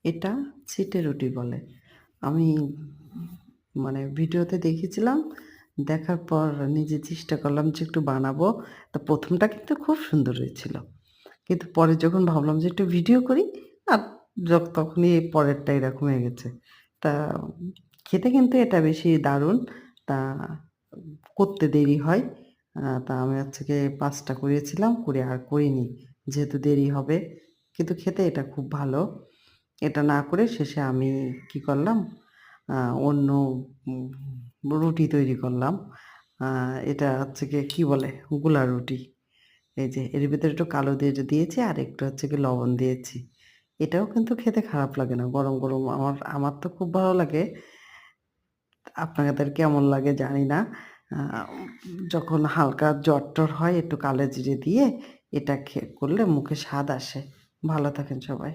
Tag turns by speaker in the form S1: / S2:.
S1: এটা ছিটে রুটি বলে। আমি মানে ভিডিওতে দেখেছিলাম। দেখার পর নিজে চেষ্টা করলাম যে একটু বানাবো। তো ১ম টা কিন্তু খুব সুন্দর হয়েছিল। কিন্তু পরে যখন ভাবলাম যে একটু ভিডিও করি, আর তখনই পরেরটা এরকম হয়ে গেছে। তা খেতে কিন্তু এটা বেশি দারুণ। তা করতে দেরি হয়। তা আমি হচ্ছে গিয়ে ৫ টা করেছিলাম, করে আর করিনি। যেহেতু দেরি হবে। কিন্তু খেতে এটা খুব ভালো। এটা না করে শেষে আমি কি করলাম, আ অন্য উম রুটি তৈরি করলাম। আ এটা হচ্ছে গিয়ে কি বলে? গোলা রুটি। এই যে এর ভিতরে একটু কালো জিরে দিয়েছি আর একটু হচ্ছে গিয়ে লবণ দিয়েছি। এটাও কিন্তু খেতে খারাপ লাগে না। গরম, গরম আমার তো খুব ভালো লাগে। আপনাদের কেমন লাগে জানি না। আ যখন হালকা জ্বর-টর হয় একটু কালো জিরে দিয়ে এটা করলে মুখে স্বাদ আসে। ভালো থাকেন সবাই।